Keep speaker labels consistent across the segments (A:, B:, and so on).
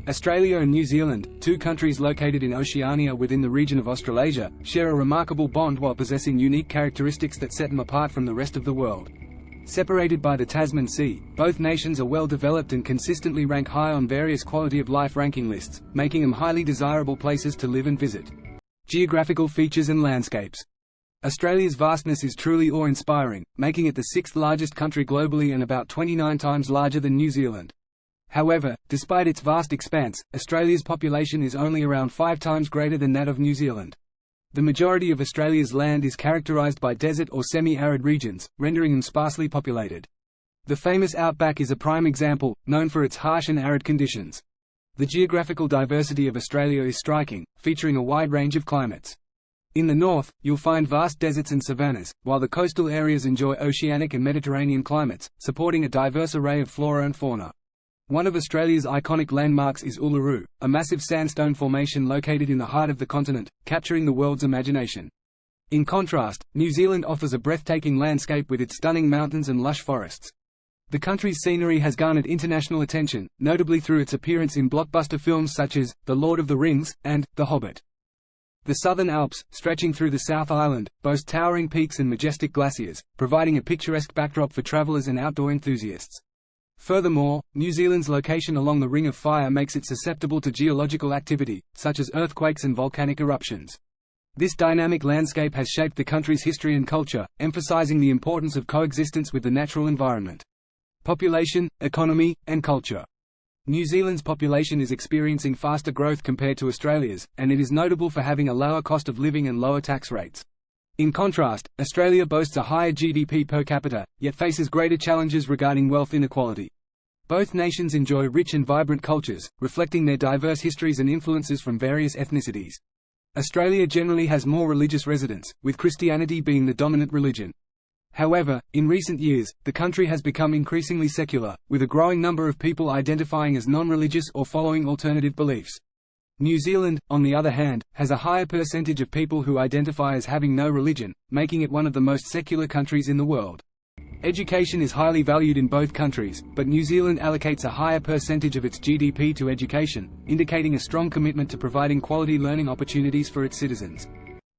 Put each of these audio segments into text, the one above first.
A: Australia and New Zealand, two countries located in Oceania within the region of Australasia, share a remarkable bond while possessing unique characteristics that set them apart from the rest of the world. Separated by the Tasman Sea, both nations are well developed and consistently rank high on various quality of life ranking lists, making them highly desirable places to live and visit. Geographical features and landscapes. Australia's vastness is truly awe-inspiring, making it the sixth largest country globally and about 29 times larger than New Zealand. However, despite its vast expanse, Australia's population is only around 5 times greater than that of New Zealand. The majority of Australia's land is characterized by desert or semi-arid regions, rendering them sparsely populated. The famous Outback is a prime example, known for its harsh and arid conditions. The geographical diversity of Australia is striking, featuring a wide range of climates. In the north, you'll find vast deserts and savannas, while the coastal areas enjoy oceanic and Mediterranean climates, supporting a diverse array of flora and fauna. One of Australia's iconic landmarks is Uluru, a massive sandstone formation located in the heart of the continent, capturing the world's imagination. In contrast, New Zealand offers a breathtaking landscape with its stunning mountains and lush forests. The country's scenery has garnered international attention, notably through its appearance in blockbuster films such as The Lord of the Rings and The Hobbit. The Southern Alps, stretching through the South Island, boast towering peaks and majestic glaciers, providing a picturesque backdrop for travelers and outdoor enthusiasts. Furthermore, New Zealand's location along the Ring of Fire makes it susceptible to geological activity, such as earthquakes and volcanic eruptions. This dynamic landscape has shaped the country's history and culture, emphasizing the importance of coexistence with the natural environment. Population, economy, and culture. New Zealand's population is experiencing faster growth compared to Australia's, and it is notable for having a lower cost of living and lower tax rates. In contrast, Australia boasts a higher GDP per capita, yet faces greater challenges regarding wealth inequality. Both nations enjoy rich and vibrant cultures, reflecting their diverse histories and influences from various ethnicities. Australia generally has more religious residents, with Christianity being the dominant religion. However, in recent years, the country has become increasingly secular, with a growing number of people identifying as non-religious or following alternative beliefs. New Zealand, on the other hand, has a higher percentage of people who identify as having no religion, making it one of the most secular countries in the world. Education is highly valued in both countries, but New Zealand allocates a higher percentage of its GDP to education, indicating a strong commitment to providing quality learning opportunities for its citizens.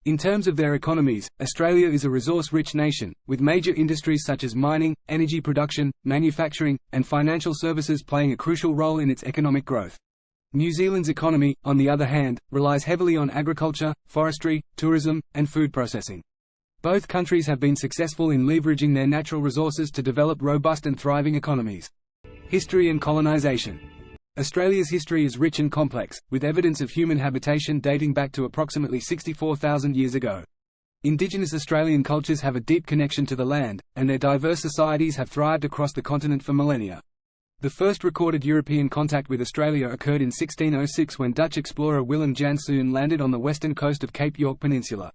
A: In terms of their economies, Australia is a resource-rich nation, with major industries such as mining, energy production, manufacturing, and financial services playing a crucial role in its economic growth. New Zealand's economy, on the other hand, relies heavily on agriculture, forestry, tourism, and food processing. Both countries have been successful in leveraging their natural resources to develop robust and thriving economies. History and colonization. Australia's history is rich and complex, with evidence of human habitation dating back to approximately 64,000 years ago. Indigenous Australian cultures have a deep connection to the land, and their diverse societies have thrived across the continent for millennia. The first recorded European contact with Australia occurred in 1606 when Dutch explorer Willem Janszoon landed on the western coast of Cape York Peninsula.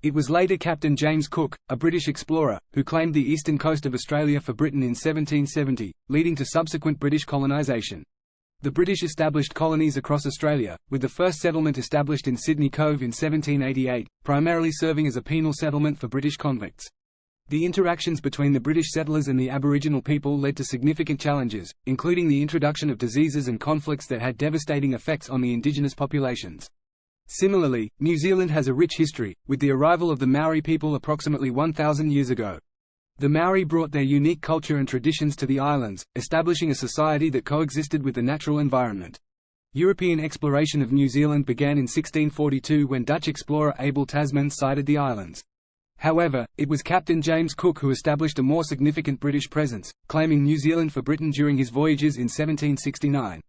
A: It was later Captain James Cook, a British explorer, who claimed the eastern coast of Australia for Britain in 1770, leading to subsequent British colonisation. The British established colonies across Australia, with the first settlement established in Sydney Cove in 1788, primarily serving as a penal settlement for British convicts. The interactions between the British settlers and the Aboriginal people led to significant challenges, including the introduction of diseases and conflicts that had devastating effects on the indigenous populations. Similarly, New Zealand has a rich history, with the arrival of the Maori people approximately 1,000 years ago. The Maori brought their unique culture and traditions to the islands, establishing a society that coexisted with the natural environment. European exploration of New Zealand began in 1642 when Dutch explorer Abel Tasman sighted the islands. However, it was Captain James Cook who established a more significant British presence, claiming New Zealand for Britain during his voyages in 1769.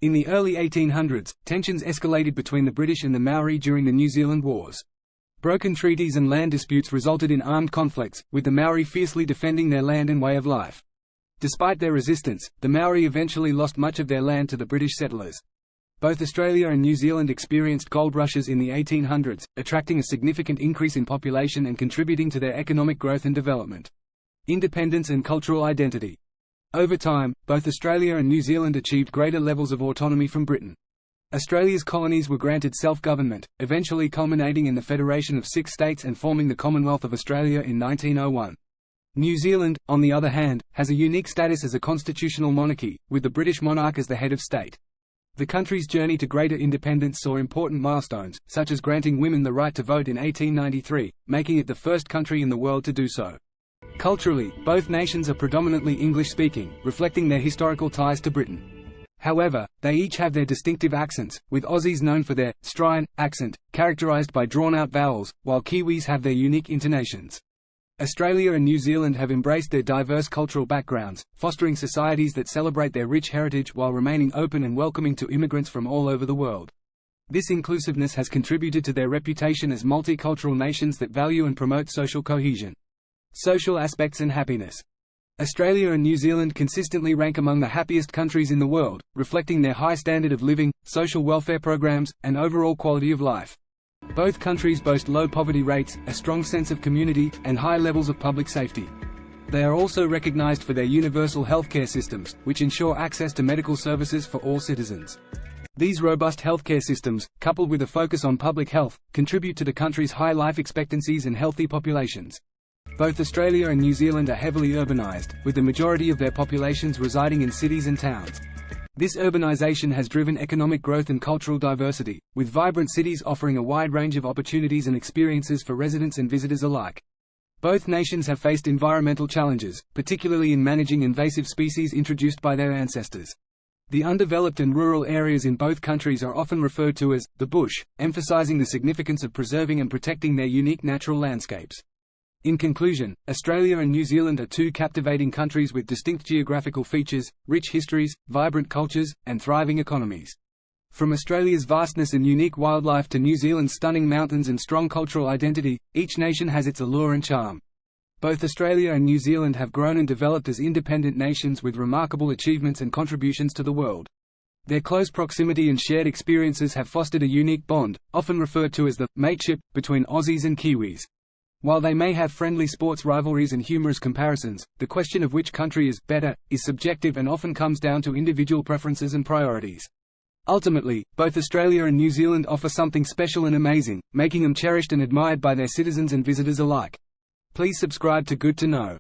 A: In the early 1800s, tensions escalated between the British and the Maori during the New Zealand Wars. Broken treaties and land disputes resulted in armed conflicts, with the Maori fiercely defending their land and way of life. Despite their resistance, the Maori eventually lost much of their land to the British settlers. Both Australia and New Zealand experienced gold rushes in the 1800s, attracting a significant increase in population and contributing to their economic growth and development. Independence and cultural identity. Over time, both Australia and New Zealand achieved greater levels of autonomy from Britain. Australia's colonies were granted self-government, eventually culminating in the Federation of 6 states and forming the Commonwealth of Australia in 1901. New Zealand, on the other hand, has a unique status as a constitutional monarchy, with the British monarch as the head of state. The country's journey to greater independence saw important milestones, such as granting women the right to vote in 1893, making it the first country in the world to do so. Culturally, both nations are predominantly English-speaking, reflecting their historical ties to Britain. However, they each have their distinctive accents, with Aussies known for their Australian accent, characterized by drawn-out vowels, while Kiwis have their unique intonations. Australia and New Zealand have embraced their diverse cultural backgrounds, fostering societies that celebrate their rich heritage while remaining open and welcoming to immigrants from all over the world. This inclusiveness has contributed to their reputation as multicultural nations that value and promote social cohesion. Social aspects and happiness. Australia and New Zealand consistently rank among the happiest countries in the world, reflecting their high standard of living, social welfare programs, and overall quality of life. Both countries boast low poverty rates, a strong sense of community, and high levels of public safety. They are also recognized for their universal healthcare systems, which ensure access to medical services for all citizens. These robust healthcare systems, coupled with a focus on public health, contribute to the country's high life expectancies and healthy populations. Both Australia and New Zealand are heavily urbanised, with the majority of their populations residing in cities and towns. This urbanisation has driven economic growth and cultural diversity, with vibrant cities offering a wide range of opportunities and experiences for residents and visitors alike. Both nations have faced environmental challenges, particularly in managing invasive species introduced by their ancestors. The undeveloped and rural areas in both countries are often referred to as the bush, emphasising the significance of preserving and protecting their unique natural landscapes. In conclusion, Australia and New Zealand are two captivating countries with distinct geographical features, rich histories, vibrant cultures, and thriving economies. From Australia's vastness and unique wildlife to New Zealand's stunning mountains and strong cultural identity, each nation has its allure and charm. Both Australia and New Zealand have grown and developed as independent nations with remarkable achievements and contributions to the world. Their close proximity and shared experiences have fostered a unique bond, often referred to as the mateship, between Aussies and Kiwis. While they may have friendly sports rivalries and humorous comparisons, the question of which country is better is subjective and often comes down to individual preferences and priorities. Ultimately, both Australia and New Zealand offer something special and amazing, making them cherished and admired by their citizens and visitors alike. Please subscribe to Good to Know.